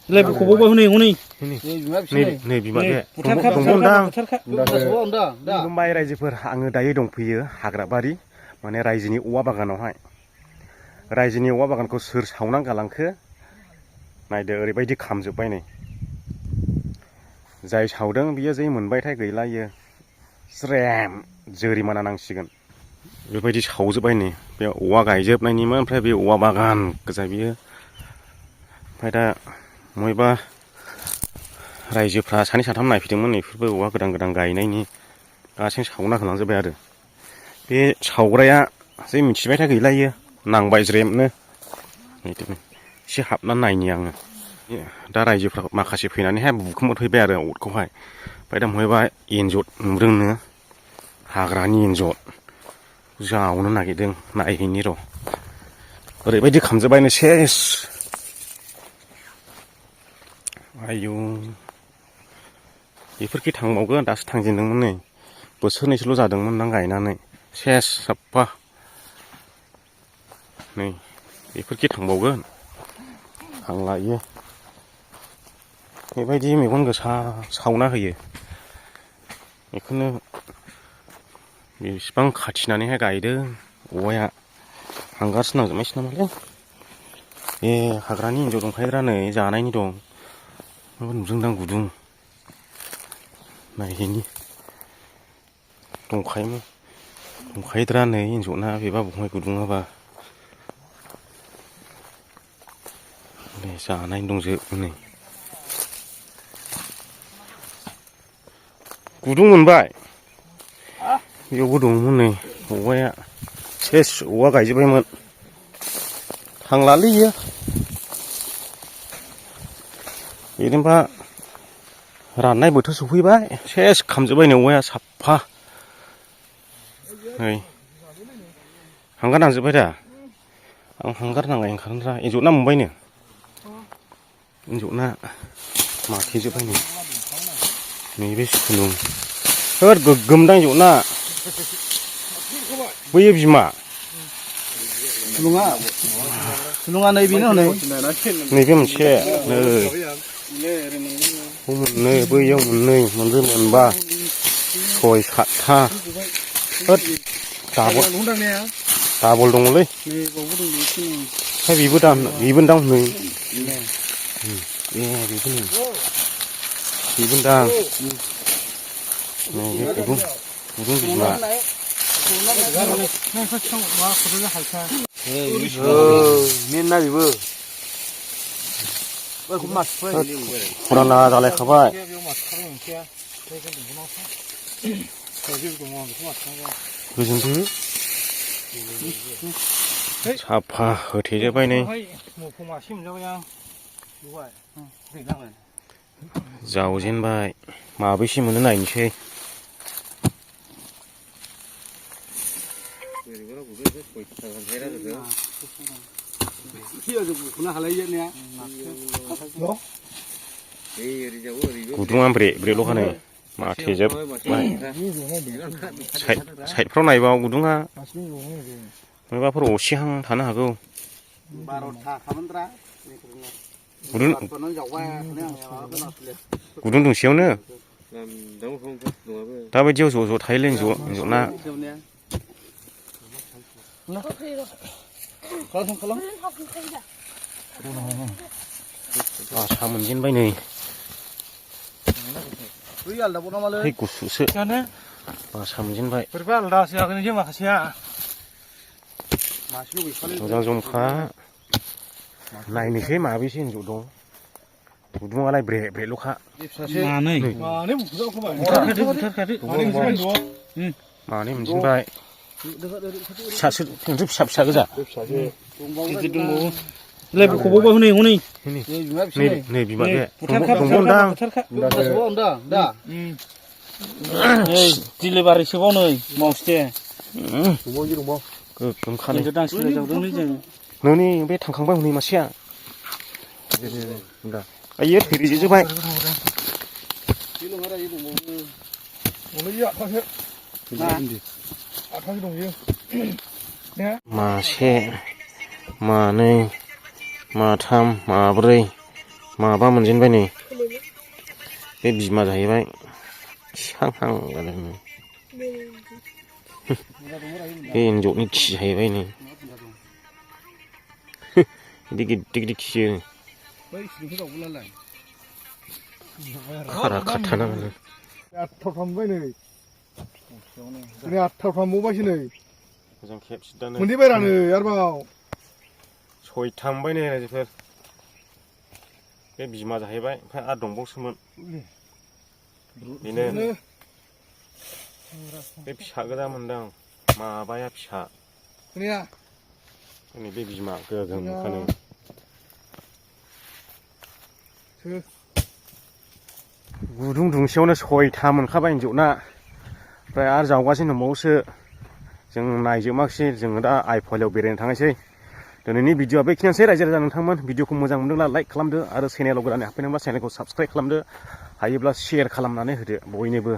Lepas kau bawa ni, Ini बिमा बे दंदां मुम्बाइ रायजोफोर आङो दायो दंफैयो हाग्राबारि माने रायजोनि औवा बागानावहाय रायजोनि औवा बागानखौ सोर सावनानै गालांखो नायदो ओरैबायदि खामजोबबाय नै जाय सावदों बियो जै मोनबायथाय गैलायो ज्रेम जोरिमाना नांसिगोन बेबायदि सावजोबबाय नै बे औवा गायजोबनायनिमोन ओमफ्राय बे औवा बागान गोजा बियो ओमफ्राय दा मयबा रायजोफ्रा सानै साथाम नायफैदोंमोन बेफोरबो औवा गोदान गोदान गायनायनि गासैबो सावना होलांजोबबाय आरो बे सावग्राया जै मिथिबायथाय गैलायो नांबाय ज्रेमनो एसे हाबनानै नायनि आङो दा रायजोफ्रा माखासे फैनानैहाय बुखुमोफैबाय आरो अरखौहाय ओमफ्राय दा मयबा एन्जर नुदोंनो हाग्रानि एन्जर जावनो नागिरदों नायहैनि र' ओरैबायदि खामजोबबायनो सेस आयौ बेफोरखि थांबावगोन दासो थांजेनदोंमोन नै बोसोरनैसोल' जादोंमोन दां गायनानै सेस साफा नै बेफोरखि थांबावगोन थांला इयो बेबायदि मेगन गोसा सावना होयो बेखौनो बेसेबां खाथिनानैहाय गायदों औवाया हांगारसो नांजोबनायसो नामालै ए हाग्रानि एन्जर दंखायोब्रा नै जानायनि दं माबा नुदोंदां गुदुं नायहैनि दंखायोद्रा नै एन्जरना बेबा बहाय गुदुङाबा नै जानाय दंजोबो नै गुदुं मोनबाय बेयावबो दंमोन नै औवाया सेस औवा गायजोब्बायमोन थांलालै इयो बेनोबा राननाय बोथोर सफैबाय सेस खामजोब्बाय नै औवाया साफा नै हांगार नांजोब्बाय दा आं हांगार नांनाय ओंखारोनोरा एन्जरना मोनबायनो एन्जरना माथेजोब्बाय नैबे सुलुं होद गोग्गोमदां एन्जरना बैयो बिमा Sulungan dari bina ni. नैबे मोनसे नै मोननै बैयाव मोननै मोनब्रै मोनबा सय सातथा होद डाबल दङलै ओमफ्राय बेबो दां नै बेबो दां नै गुदुं बिमा Mina beबो फुराना जालायखाबाय गोजोनथो साफा होथेजोब्बाय नै जावजेनबाय माबैसे मोनो नायनोसै गुदुङा ब्रे-ब्रेल'खानो माथेजोब्बाय साइडफ्राव नायबा गुदुङा माबाफोर असेहां थानो हागौ गुदुं दोंसेयावनो दाबायदियाव ज' ज' थायोलै एन्जरना आसा मोनजेनबाय नै गुसुसो आसा मोनजेनबाय मोजां जमखा नायनोसै माबेसे एन्जर दं गुदुङालाय ब्रे-ब्रेल'खा मानै मोनजेनबाय फिसासो फिसा गोजा Lepas kau bawa ni. नै बिमा बे दंदां Delivery sebaw ni mau stay. गोग्गोमखानो Ni बे थांखांबाय हनै मासेया आइयो थैजोबबाय मासे मानै माथाम माब्रै माबा मोनजेनबाय नै बे बिमा जाहैबाय सांहां जादों बे एन्जरनि खि जाहैबाय नै गिदिर गिदिर खियो खारा खाथाना मोनो आठथाव थांबाय नै नै आठथाव थांबावबायसो नै मोजां खेबसिदानो मोनहैबायरा नै आरोबाव सयथा मोनबाय नै रायजोफोर बे बिमा जाहैबाय ओमफ्राय आरो दंबावसोमोन बेनो बे फिसा गोजा मोनदां माबाया फिसा खोनाया नै बे बिमा गोगोम खानो गुदुं दुंसेयावनो सयथा मोनखाबाय एन्जरना ओमफ्राय आरो जावगासिनो दंबावोसो जों नायजोबाखिसै जोङो दा आइफवालियाव बेरायनो थांनोसै दिनैनि भिडिअआ बेखिनियानोसै रायजो राजा नोंथांमोन भिडिअखौ मोजां मोनदोंब्ला लाइक खालामदो आरो चेनेलाव गोदानै हाबफैदोंब्ला चेनेलखौ साबसक्राइब खालामदो हायोब्ला शेयार खालामनानै होदो बयनोबो